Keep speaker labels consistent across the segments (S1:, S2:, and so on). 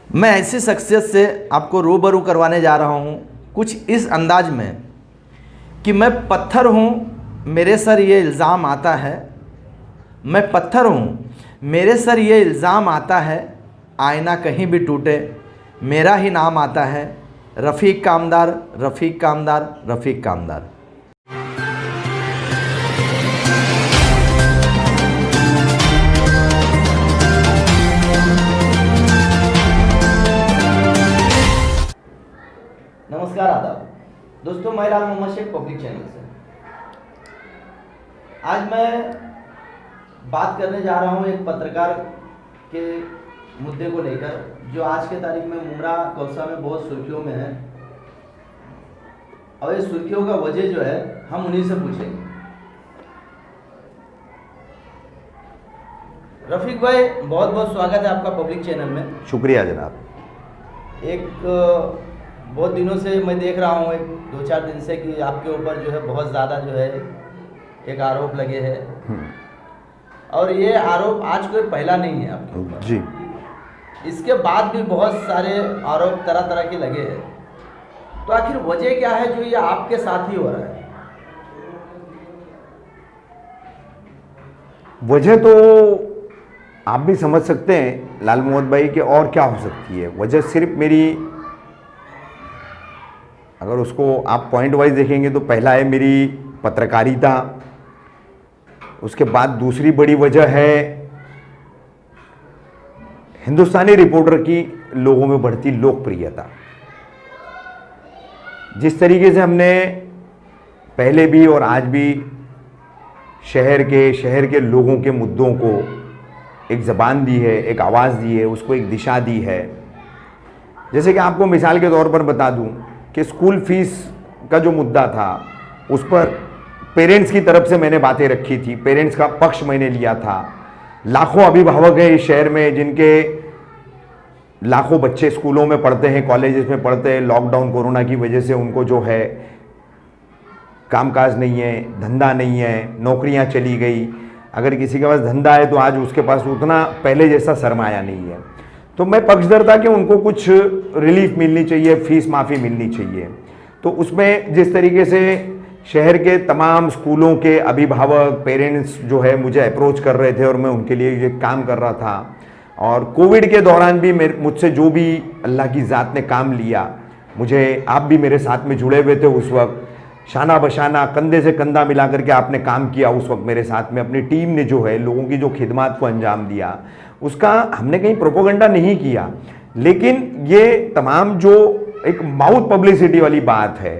S1: मैं ऐसी शख्सियत से आपको रूबरू करवाने जा रहा हूँ कुछ इस अंदाज में कि मैं पत्थर हूँ, मेरे सर ये इल्ज़ाम आता है। मैं पत्थर हूँ, मेरे सर ये इल्ज़ाम आता है, आईना कहीं भी टूटे मेरा ही नाम आता है। रफ़ीक कामदार, रफ़ीक कामदार, रफ़ीक कामदार। नमस्कार, आदाब दोस्तों, मैं लाल मोहम्मद शेख पब्लिक चैनल से। आज मैं बात करने जा रहा हूं एक पत्रकार के मुद्दे को लेकर, जो आज के तारीख में मुमरा कौसा में बहुत सुर्खियों में है। और ये सुर्खियों का वजह जो है हम उन्हीं से पूछेंगे। रफ़ीक भाई, बहुत बहुत स्वागत है आपका पब्लिक चैनल में।
S2: शुक्रिया जनाब।
S1: बहुत दिनों से मैं देख रहा हूँ, एक 2-4 दिन से, कि आपके ऊपर जो है बहुत ज़्यादा जो है एक आरोप लगे हैं। और ये आरोप आज कोई पहला नहीं है आपके ऊपर
S2: जी।
S1: इसके बाद भी बहुत सारे आरोप तरह तरह के लगे हैं। तो आखिर वजह क्या है जो ये आपके साथ ही हो रहा है?
S2: वजह तो आप भी समझ सकते हैं लाल मोहम्मद भाई कि और क्या हो सकती है। वजह सिर्फ मेरी, अगर उसको आप पॉइंट वाइज देखेंगे तो पहला है मेरी पत्रकारिता। उसके बाद दूसरी बड़ी वजह है हिंदुस्तानी रिपोर्टर की लोगों में बढ़ती लोकप्रियता। जिस तरीके से हमने पहले भी और आज भी शहर के लोगों के मुद्दों को एक ज़बान दी है, एक आवाज़ दी है, उसको एक दिशा दी है। जैसे कि आपको मिसाल के तौर पर बता दूं कि स्कूल फीस का जो मुद्दा था, उस पर पेरेंट्स की तरफ से मैंने बातें रखी थी, पेरेंट्स का पक्ष मैंने लिया था। लाखों अभिभावक हैं इस शहर में जिनके लाखों बच्चे स्कूलों में पढ़ते हैं, कॉलेजेस में पढ़ते हैं। लॉकडाउन कोरोना की वजह से उनको जो है कामकाज नहीं है, धंधा नहीं है, नौकरियां चली गई। अगर किसी के पास धंधा है तो आज उसके पास उतना पहले जैसा सरमाया नहीं है। तो मैं पक्षधर था कि उनको कुछ रिलीफ मिलनी चाहिए, फीस माफ़ी मिलनी चाहिए। तो उसमें जिस तरीके से शहर के तमाम स्कूलों के अभिभावक, पेरेंट्स जो है मुझे अप्रोच कर रहे थे और मैं उनके लिए ये काम कर रहा था। और कोविड के दौरान भी मुझसे जो भी अल्लाह की ज़ात ने काम लिया, मुझे, आप भी मेरे साथ में जुड़े हुए थे उस वक्त, शाना बशाना कंधे से कंधा मिला करके आपने काम किया उस वक्त मेरे साथ में। अपनी टीम ने जो है लोगों की जो खिदमत को अंजाम दिया, उसका हमने कहीं प्रोपोगंडा नहीं किया। लेकिन ये तमाम जो एक माउथ पब्लिसिटी वाली बात है,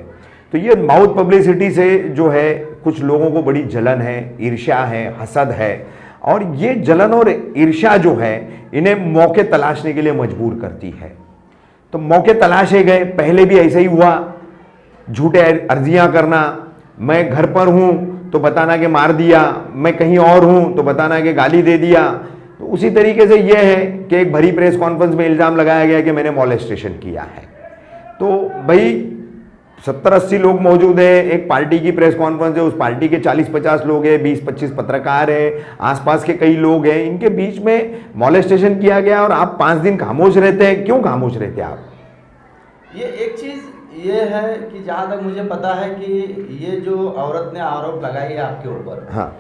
S2: तो ये माउथ पब्लिसिटी से जो है कुछ लोगों को बड़ी जलन है, ईर्ष्या है, हसद है। और ये जलन और ईर्ष्या जो है इन्हें मौके तलाशने के लिए मजबूर करती है। तो मौके तलाशे गए। पहले भी ऐसा ही हुआ, झूठे अर्जियां करना। मैं घर पर हूं तो बताना कि मार दिया, मैं कहीं और हूं तो बताना कि गाली दे दिया। तो उसी तरीके से यह है कि एक भरी प्रेस कॉन्फ्रेंस में इल्ज़ाम लगाया गया कि मैंने मॉलेस्टेशन किया है। तो भाई 70-80 लोग मौजूद हैं, एक पार्टी की प्रेस कॉन्फ्रेंस है, उस पार्टी के 40-50 लोग हैं, 20-25 पत्रकार हैं, आसपास के कई लोग हैं, इनके बीच में मॉलेस्टेशन किया गया और आप 5 दिन खामोश रहते हैं। क्यों खामोश रहते हैं आप?
S1: ये एक चीज़ ये है कि जहाँ तक मुझे पता है कि ये जो औरत ने आरोप लगाई है आपके ऊपर,
S2: हाँ,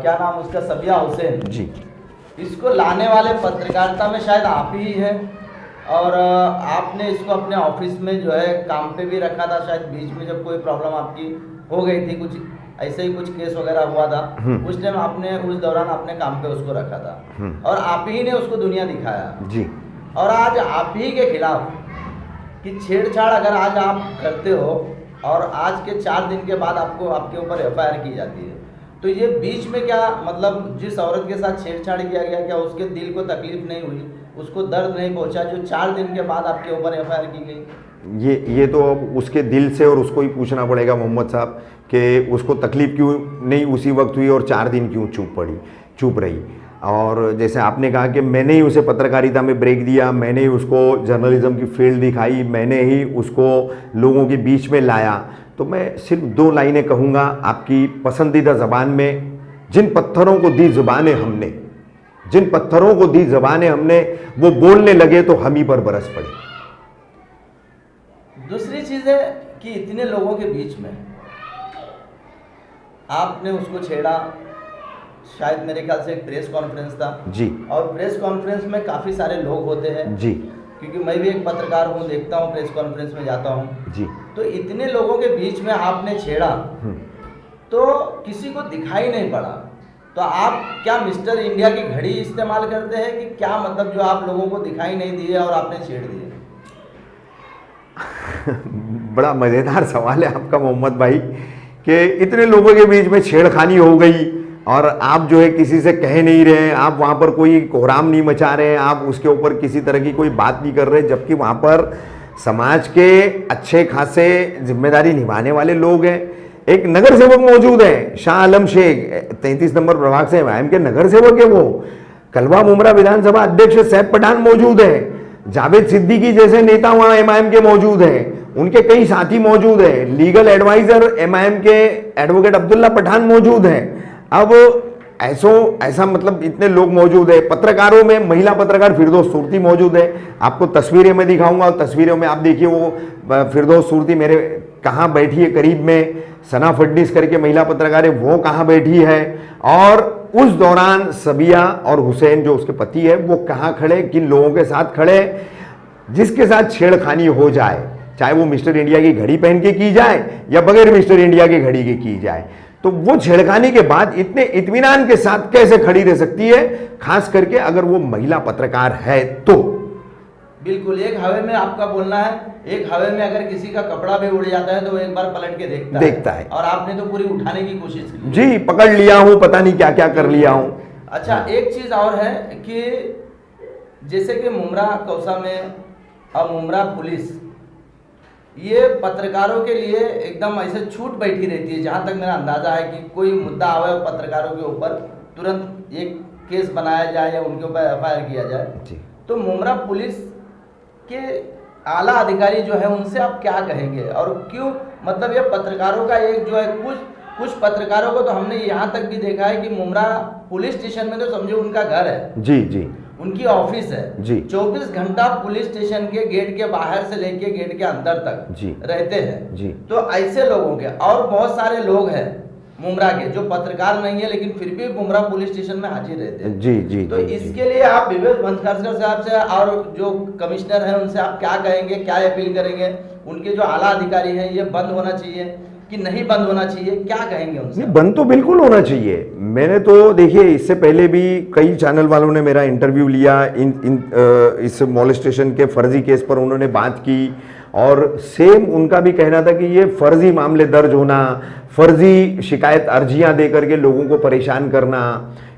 S1: क्या नाम उसका, सबिया हुसैन
S2: जी,
S1: इसको लाने वाले पत्रकारिता में शायद आप ही है। और आपने इसको अपने ऑफिस में जो है काम पे भी रखा था। शायद बीच में जब कोई प्रॉब्लम आपकी हो गई थी, कुछ ऐसे ही कुछ केस वगैरह हुआ था, उस टाइम आपने, उस दौरान आपने काम पे उसको रखा था और आप ही ने उसको दुनिया दिखाया
S2: जी।
S1: और आज आप ही के खिलाफ कि छेड़छाड़ अगर आज आप करते हो और आज के 4 दिन के बाद आपको, आपके ऊपर FIR की जाती है, तो ये बीच में क्या मतलब, जिस औरत के साथ छेड़छाड़ किया गया, क्या उसके दिल को तकलीफ नहीं हुई, उसको दर्द नहीं पहुंचा जो 4 दिन के बाद आपके ऊपर FIR की गई?
S2: ये तो अब उसके दिल से और उसको ही पूछना पड़ेगा मोहम्मद साहब कि उसको तकलीफ क्यों नहीं उसी वक्त हुई और 4 दिन क्यों चुप रही। और जैसे आपने कहा कि मैंने ही उसे पत्रकारिता में ब्रेक दिया, मैंने ही उसको जर्नलिज्म की फील्ड दिखाई, मैंने ही उसको लोगों के बीच में लाया, तो मैं सिर्फ 2 लाइनें कहूँगा आपकी पसंदीदा ज़बान में। जिन पत्थरों को दी ज़ुबानें हमने, जिन पत्थरों को दी जबानें हमने, वो बोलने लगे तो हम ही पर बरस पड़े।
S1: दूसरी चीज़ है कि इतने लोगों के बीच में आपने उसको छेड़ा, शायद मेरे ख्याल से एक प्रेस कॉन्फ्रेंस था
S2: जी,
S1: और प्रेस कॉन्फ्रेंस में काफ़ी सारे लोग होते हैं
S2: जी,
S1: क्योंकि मैं भी एक पत्रकार हूँ, देखता हूँ प्रेस कॉन्फ्रेंस में जाता हूँ
S2: जी।
S1: तो इतने लोगों के बीच में आपने छेड़ा तो किसी को दिखाई नहीं पड़ा। तो आप क्या मिस्टर इंडिया की घड़ी इस्तेमाल करते हैं कि क्या, मतलब जो आप लोगों को दिखाई नहीं दिए और आपने छेड़ दिए?
S2: बड़ा मज़ेदार सवाल है आपका मोहम्मद भाई, कि इतने लोगों के बीच में छेड़खानी हो गई और आप जो है किसी से कह नहीं रहे हैं, आप वहाँ पर कोई कोहराम नहीं मचा रहे हैं, आप उसके ऊपर किसी तरह की कोई बात नहीं कर रहे, जबकि वहाँ पर समाज के अच्छे खासे जिम्मेदारी निभाने वाले लोग हैं। एक नगर सेवक मौजूद है, शाह आलम शेख, 33 नंबर प्रभाग से एमआईएम के नगर सेवक है वो। कलवा मुमरा विधानसभा अध्यक्ष सैफ पठान मौजूद है, जावेद सिद्दीकी जैसे नेता वहाँ एमआईएम के मौजूद हैं, उनके कई साथी मौजूद हैं, लीगल एडवाइजर एमआईएम के एडवोकेट अब्दुल्ला पठान मौजूद हैं। अब ऐसा मतलब इतने लोग मौजूद है। पत्रकारों में महिला पत्रकार फिरदौस सूरती मौजूद है, आपको तस्वीरें में दिखाऊंगा और तस्वीरों में आप देखिए वो फिरदौस सूरती मेरे कहाँ बैठी है करीब में, सना फडनीस करके महिला पत्रकार है वो कहाँ बैठी है, और उस दौरान सबिया और हुसैन जो उसके पति है वो कहाँ खड़े, किन लोगों के साथ खड़े। जिसके साथ छेड़खानी हो जाए, चाहे वो मिस्टर इंडिया की घड़ी पहन के की जाए या बगैर मिस्टर इंडिया की घड़ी के की जाए, तो वो छेड़खानी के बाद इतने इत्मीनान के साथ कैसे खड़ी रह सकती है, खास करके अगर वो महिला पत्रकार है तो।
S1: बिल्कुल, एक हवा में आपका बोलना है, एक हवा में अगर किसी का कपड़ा भी उड़ जाता है तो वो एक बार पलट के देखता है। और आपने तो पूरी उठाने की कोशिश की।
S2: जी, पकड़ लिया हूं, पता नहीं क्या क्या कर लिया हूं।
S1: अच्छा, एक चीज और है कि जैसे कि मुमरा कौसा में और मुमरा पुलिस, ये पत्रकारों के लिए एकदम ऐसे छूट बैठी रहती है। जहाँ तक मेरा अंदाजा है कि कोई मुद्दा आवे और पत्रकारों के ऊपर तुरंत एक केस बनाया जाए या उनके ऊपर एफआईआर किया जाए। तो मुमरा पुलिस के आला अधिकारी जो है उनसे आप क्या कहेंगे, और क्यों, मतलब ये पत्रकारों का एक जो है कुछ पत्रकारों को तो हमने यहाँ तक भी देखा है कि मुमरा पुलिस स्टेशन में तो समझो उनका घर है,
S2: जी जी,
S1: उनकी ऑफिस है जी, 24 घंटा पुलिस स्टेशन के गेट के बाहर से लेके गेट के अंदर तक जी रहते हैं जी। तो ऐसे लोगों के और बहुत सारे लोग हैं मुमरा के जो पत्रकार नहीं है लेकिन फिर भी मुमरा पुलिस स्टेशन में हाजिर रहते हैं जी जी। तो इसके लिए आप विवेक भंसारकर साहब से और जो कमिश्नर हैं उनसे आप क्या कहेंगे, क्या अपील करेंगे? उनके जो आला अधिकारी हैं ये बंद होना चाहिए कि नहीं बंद होना चाहिए, क्या कहेंगे उनसे? नहीं,
S2: बंद तो बिल्कुल होना चाहिए। मैंने तो देखिए इससे पहले भी कई चैनल वालों ने मेरा इंटरव्यू लिया, इस मॉलेस्टेशन के फर्जी केस पर उन्होंने बात की, और सेम उनका भी कहना था कि ये फर्जी मामले दर्ज होना, फर्जी शिकायत अर्जियां दे करके लोगों को परेशान करना,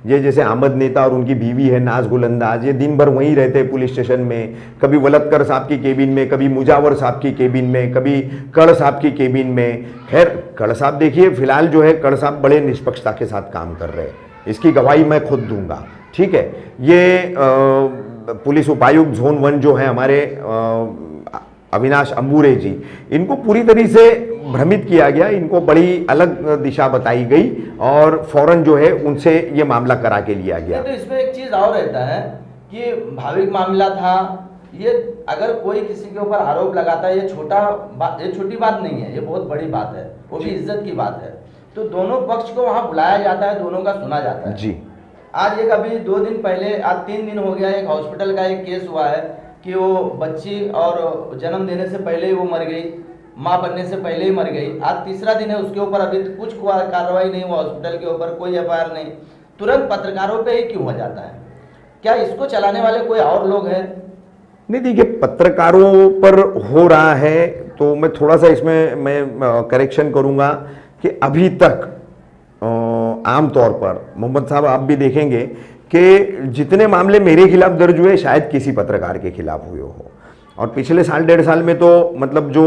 S2: ये जैसे अहमद नेता और उनकी बीवी है नाज गुलंदाज, ये दिन भर वहीं रहते हैं पुलिस स्टेशन में, कभी वलदकर साहब की केबिन में, कभी मुजावर साहब की केबिन में, कभी कड़ साहब की केबिन में। खैर कड़ साहब देखिए फिलहाल जो है कड़ साहब बड़े निष्पक्षता के साथ काम कर रहे हैं, इसकी गवाही मैं खुद दूंगा, ठीक है। ये पुलिस उपायुक्त जोन 1 जो है हमारे अविनाश अंबुरे जी, इनको पूरी तरीके से भ्रमित किया गया, इनको बड़ी अलग दिशा बताई गई और फौरन जो है उनसे ये मामला करा के लिया गया।
S1: तो इसमें एक चीज और रहता है कि भाविक मामला था ये, अगर कोई किसी के ऊपर आरोप लगाता है ये छोटी बात नहीं है, ये बहुत बड़ी बात है, वो भी इज्जत की बात है। तो दोनों पक्ष को वहाँ बुलाया जाता है, दोनों का सुना जाता है जी। आज एक अभी 2 दिन पहले, आज 3 दिन हो गया, एक हॉस्पिटल का एक केस हुआ है कि वो बच्ची और जन्म देने से पहले ही वो मर गई, माँ बनने से पहले ही मर गई। आज तीसरा दिन है, उसके ऊपर अभी कुछ कार्रवाई नहीं हुआ, हॉस्पिटल के ऊपर कोई एफआईआर नहीं, तुरंत पत्रकारों पे ही क्यों हो जाता है? क्या इसको चलाने वाले कोई और लोग हैं?
S2: नहीं देखिए, पत्रकारों पर हो रहा है तो मैं थोड़ा सा इसमें मैं करेक्शन करूंगा कि अभी तक आमतौर पर मोहम्मद साहब आप भी देखेंगे कि जितने मामले मेरे खिलाफ दर्ज हुए शायद किसी पत्रकार के खिलाफ हुए हो, और पिछले साल 1.5 साल में तो मतलब जो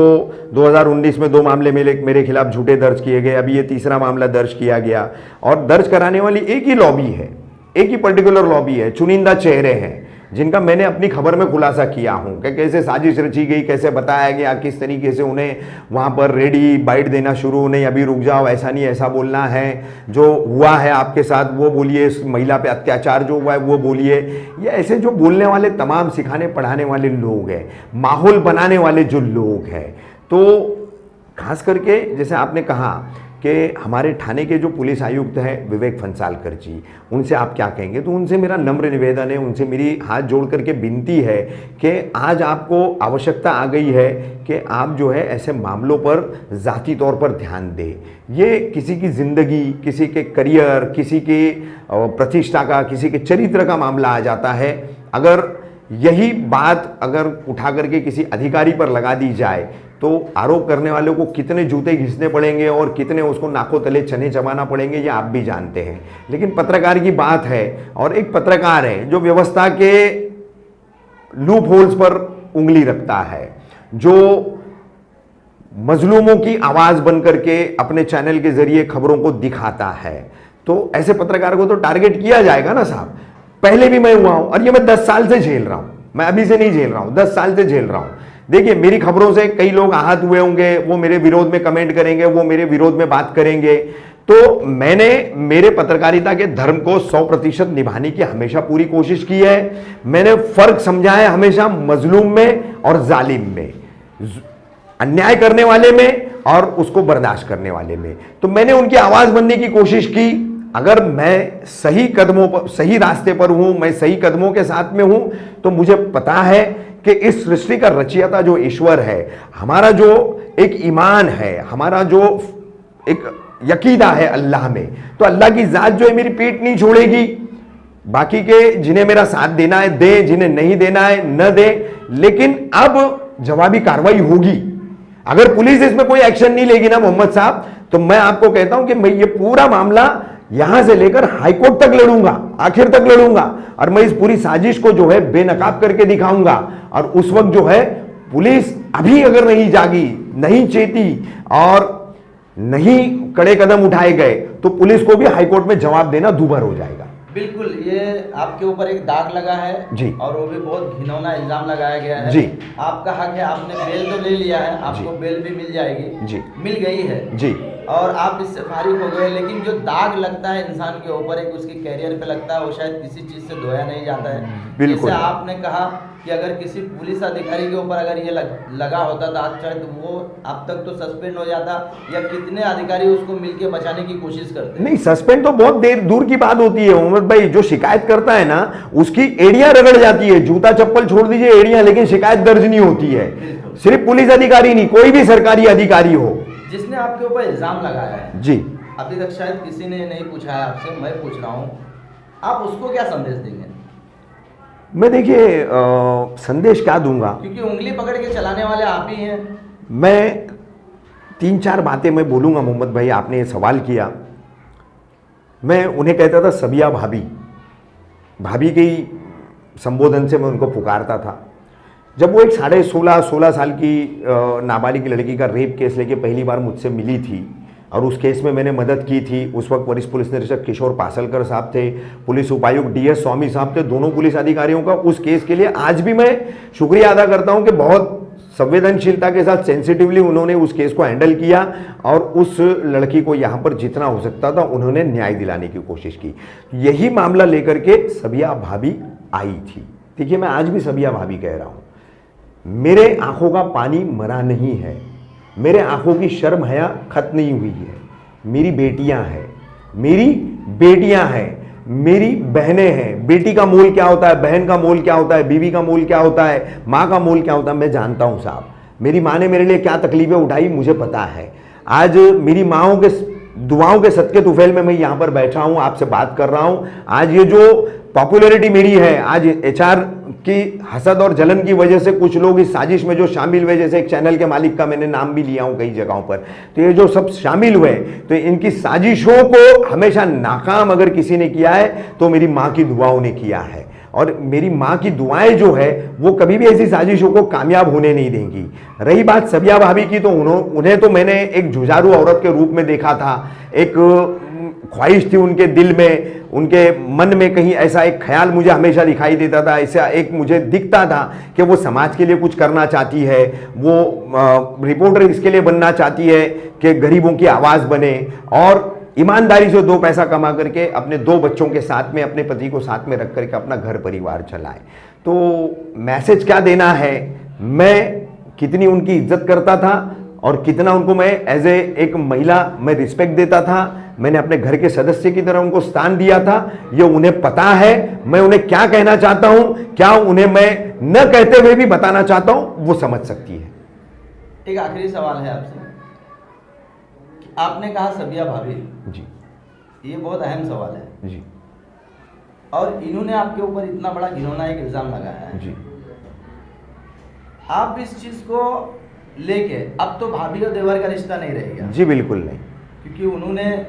S2: 2019 में 2 मामले मेरे खिलाफ झूठे दर्ज किए गए, अभी ये तीसरा मामला दर्ज किया गया, और दर्ज कराने वाली एक ही लॉबी है, एक ही पर्टिकुलर लॉबी है, चुनिंदा चेहरे हैं जिनका मैंने अपनी खबर में खुलासा किया हूं कि कैसे साजिश रची गई, कैसे बताया गया, किस तरीके से उन्हें वहां पर रेडी बाइट देना शुरू, नहीं अभी रुक जाओ, ऐसा नहीं ऐसा बोलना है, जो हुआ है आपके साथ वो बोलिए, इस महिला पे अत्याचार जो हुआ है वो बोलिए। ये ऐसे जो बोलने वाले तमाम सिखाने पढ़ाने वाले लोग हैं, माहौल बनाने वाले जो लोग हैं, तो खास करके जैसे आपने कहा कि हमारे थाने के जो पुलिस आयुक्त हैं विवेक फंसालकर जी, उनसे आप क्या कहेंगे? तो उनसे मेरा नम्र निवेदन है, उनसे मेरी हाथ जोड़ करके विनती है कि आज आपको आवश्यकता आ गई है कि आप जो है ऐसे मामलों पर ज़ाती तौर पर ध्यान दें। ये किसी की ज़िंदगी, किसी के करियर, किसी की प्रतिष्ठा का, किसी के चरित्र का मामला आ जाता है। अगर यही बात अगर उठा करके किसी अधिकारी पर लगा दी जाए तो आरोप करने वालों को कितने जूते घिसने पड़ेंगे और कितने उसको नाकों तले चने चबाना पड़ेंगे, ये आप भी जानते हैं। लेकिन पत्रकार की बात है, और एक पत्रकार है जो व्यवस्था के लूप होल्स पर उंगली रखता है, जो मजलूमों की आवाज बनकर के अपने चैनल के जरिए खबरों को दिखाता है, तो ऐसे पत्रकार को तो टारगेट किया जाएगा ना साहब। पहले भी मैं हुआ हूं, और ये मैं 10 साल से झेल रहा हूं, मैं अभी से नहीं झेल रहा हूं, 10 साल से झेल रहा हूं। देखिए, मेरी खबरों से कई लोग आहत हुए होंगे, वो मेरे विरोध में कमेंट करेंगे, वो मेरे विरोध में बात करेंगे, तो मैंने मेरे पत्रकारिता के धर्म को 100% निभाने की हमेशा पूरी कोशिश की है। मैंने फर्क समझा है हमेशा मजलूम में और जालिम में, अन्याय करने वाले में और उसको बर्दाश्त करने वाले में। तो मैंने उनकी आवाज बनने की कोशिश की। अगर मैं सही कदमों पर, सही रास्ते पर हूं, मैं सही कदमों के साथ में हूं, तो मुझे पता है कि इस सृष्टि का रचयिता जो ईश्वर है, हमारा जो एक ईमान है, हमारा जो एक यकीदा है अल्लाह में, तो अल्लाह की जात जो है मेरी पीठ नहीं छोड़ेगी। बाकी के जिन्हें मेरा साथ देना है दे, जिन्हें नहीं देना है न दे, लेकिन अब जवाबी कार्रवाई होगी। अगर पुलिस इसमें कोई एक्शन नहीं लेगी ना मोहम्मद साहब, तो मैं आपको कहता हूं कि मैं ये पूरा मामला यहां से लेकर हाईकोर्ट तक लड़ूंगा, आखिर तक लड़ूंगा, और मैं इस पूरी साजिश को जो है बेनकाब करके दिखाऊंगा। और उस वक्त जो है पुलिस अभी अगर नहीं जागी, नहीं चेती और नहीं कड़े कदम उठाए गए, तो पुलिस को भी हाईकोर्ट में जवाब देना दूभर हो जाएगा।
S1: बिल्कुल, ये आपके ऊपर एक दाग लगा है जी, और वो भी बहुत घिनौना इल्जाम लगाया गया है जी। आपका हक है, आपने बेल तो ले लिया है, आपको बेल भी मिल जाएगी जी, मिल गई है जी, और आप इससे फारिग हो गए। लेकिन जो दाग लगता है इंसान के ऊपर, एक उसके कैरियर पे लगता है, वो शायद किसी चीज से धोया नहीं जाता है। बिल्कुल, जैसे आपने कहा कि अगर किसी पुलिस अधिकारी के ऊपर अगर ये लगा होता था शायद वो अब तक तो सस्पेंड हो जाता, या कितने अधिकारी उसको मिलके बचाने की कोशिश करते। नहीं, सस्पेंड तो बहुत देर दूर की बात होती है मोहम्मद भाई। जो शिकायत करता है ना, उसकी एड़ियां रगड़ जाती है, जूता चप्पल छोड़ दीजिए, एड़ियां, लेकिन शिकायत दर्ज नहीं होती है। सिर्फ पुलिस अधिकारी नहीं, कोई भी सरकारी अधिकारी हो जिसने आपके ऊपर इल्जाम लगाया है जी, अभी तक शायद किसी ने नहीं पूछा है आपसे, मैं पूछ रहा हूं, आप उसको क्या संदेश देंगे? मैं देखिए संदेश क्या दूंगा, क्योंकि उंगली पकड़ के चलाने वाले आप ही हैं। मैं 3-4 बातें मैं बोलूंगा मोहम्मद भाई। आपने ये सवाल किया, मैं उन्हें कहता था सबिया भाभी, भाभी के संबोधन से मैं उनको पुकारता था। जब वो एक 16.5 साल की नाबालिग लड़की का रेप केस लेके पहली बार मुझसे मिली थी, और उस केस में मैंने मदद की थी। उस वक्त वरिष्ठ पुलिस निरीक्षक किशोर पासलकर साहब थे, पुलिस उपायुक्त DS स्वामी साहब थे, दोनों पुलिस अधिकारियों का उस केस के लिए आज भी मैं शुक्रिया अदा करता हूं कि बहुत संवेदनशीलता के साथ, सेंसिटिवली उन्होंने उस केस को हैंडल किया, और उस लड़की को यहाँ पर जितना हो सकता था उन्होंने न्याय दिलाने की कोशिश की। यही मामला लेकर के सबिया भाभी आई थी। देखिए, मैं आज भी सबिया भाभी कह रहा हूँ, मेरे आंखों का पानी मरा नहीं है, मेरे आंखों की शर्म हया खत्म नहीं हुई है। मेरी बेटियां हैं, मेरी बेटियां हैं, मेरी बहनें हैं। बेटी का मोल क्या होता है, बहन का मोल क्या होता है, बीवी का मोल क्या होता है, माँ का मोल क्या होता है, मैं जानता हूँ साहब। मेरी माँ ने मेरे लिए क्या तकलीफें उठाई मुझे पता है। आज मेरी माँओं के दुआओं के सदके तुफैल में मैं यहाँ पर बैठा हूँ, आपसे बात कर रहा हूँ। आज ये जो पॉपुलैरिटी मेरी है, आज HR की हसद और जलन की वजह से कुछ लोग इस साजिश में जो शामिल हुए, जैसे एक चैनल के मालिक का मैंने नाम भी लिया हूं कई जगहों पर, तो ये जो सब शामिल हुए, तो इनकी साजिशों को हमेशा नाकाम अगर किसी ने किया है तो मेरी माँ की दुआओं ने किया है। और मेरी माँ की दुआएं जो है वो कभी भी ऐसी साजिशों को कामयाब होने नहीं देंगी। रही बात सबिया भाभी की, तो उन्हें तो मैंने एक जुझारू औरत के रूप में देखा था, एक
S2: ख्वाहिश थी उनके दिल में, उनके मन में कहीं ऐसा एक ख्याल मुझे हमेशा दिखाई देता था, ऐसा एक मुझे दिखता था कि वो समाज के लिए कुछ करना चाहती है, वो रिपोर्टर इसके लिए बनना चाहती है कि गरीबों की आवाज़ बने और ईमानदारी से 2 पैसा कमा करके अपने 2 बच्चों के साथ में, अपने पति को साथ में रख करके अपना घर परिवार चलाए। तो मैसेज क्या देना है, मैं कितनी उनकी इज्जत करता था और कितना उनको मैं एज ए एक महिला मैं रिस्पेक्ट देता था, मैंने अपने घर के सदस्य की तरह उनको स्थान दिया था, ये उन्हें पता है। मैं उन्हें क्या कहना चाहता हूं, क्या उन्हें मैं न कहते हुए भी बताना चाहता हूं, वो समझ सकती है।
S1: एक आखिरी सवाल है आपसे, आपने कहा सबिया भाभी
S2: जी,
S1: ये बहुत अहम सवाल है
S2: जी,
S1: और इन्होंने आपके ऊपर इतना बड़ा घिनौना एक इल्ज़ाम लगाया है
S2: जी।
S1: आप इस चीज़ को लेके अब तो भाभी और देवर का रिश्ता नहीं रहेगा?
S2: जी बिल्कुल नहीं,
S1: क्योंकि उन्होंने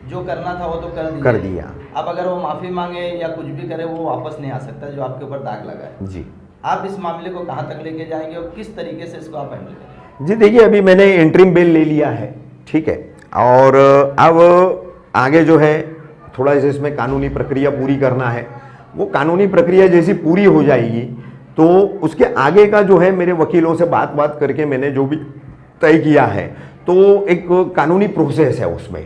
S1: जो करना था वो तो
S2: कर दिया।
S1: अब अगर वो माफ़ी मांगे या कुछ भी करे वो वापस नहीं आ सकता, जो आपके ऊपर दाग लगा है।
S2: जी,
S1: आप इस मामले को कहाँ तक लेके जाएंगे और किस तरीके से इसको आप हैंडल करेंगे?
S2: जी देखिए, अभी मैंने इंटरिम बेल ले लिया है, ठीक है, और अब आगे जो है थोड़ा सा इसमें कानूनी प्रक्रिया पूरी करना है। वो कानूनी प्रक्रिया जैसी पूरी हो जाएगी तो उसके आगे का जो है मेरे वकीलों से बात करके मैंने जो भी तय किया है, तो एक कानूनी प्रोसेस है उसमें,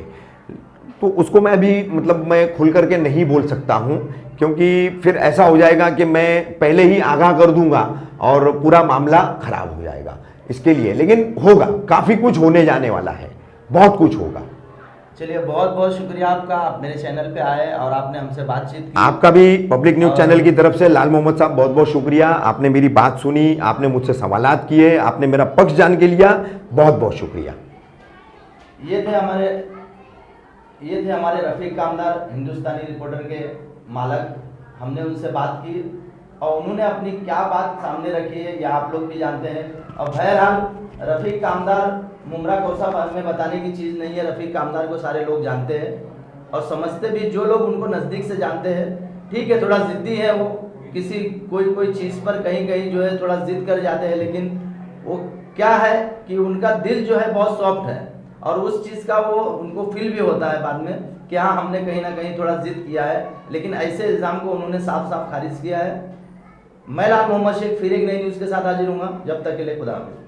S2: तो उसको मैं अभी मतलब मैं खुल करके नहीं बोल सकता हूं, क्योंकि फिर ऐसा हो जाएगा कि मैं पहले ही आगाह कर दूंगा और पूरा मामला खराब हो जाएगा इसके लिए। लेकिन होगा, काफ़ी कुछ होने जाने वाला है, बहुत कुछ होगा।
S1: चलिए, बहुत बहुत शुक्रिया आपका, आप मेरे चैनल पे आए और आपने हमसे बातचीत की।
S2: आपका भी पब्लिक न्यूज़ चैनल की तरफ से लाल मोहम्मद साहब बहुत बहुत शुक्रिया। आपने मेरी बात सुनी, आपने मुझसे सवालात किए, आपने मेरा पक्ष जान के लिया, बहुत बहुत शुक्रिया।
S1: ये थे हमारे रफीक कामदार, हिंदुस्तानी रिपोर्टर के मालक। हमने उनसे बात की और उन्होंने अपनी क्या बात सामने रखी है या आप लोग भी जानते हैं। और बहरहाल रफीक कामदार मुमरा कौसा में बताने की चीज़ नहीं है, रफीक कामदार को सारे लोग जानते हैं और समझते भी, जो लोग उनको नज़दीक से जानते हैं। ठीक है, थोड़ा ज़िद्दी है वो, किसी कोई चीज़ पर कहीं जो है थोड़ा ज़िद कर जाते हैं, लेकिन वो क्या है कि उनका दिल जो है बहुत सॉफ्ट है और उस चीज़ का वो उनको फील भी होता है बाद में कि हाँ, हमने कहीं ना कहीं थोड़ा ज़िद किया है। लेकिन ऐसे इल्ज़ाम को उन्होंने साफ साफ खारिज किया है। मैं लाल मोहम्मद शेख फिर एक नई न्यूज़ के साथ हाजिर हूँगा, जब तक के लिए खुदा हाफिज़।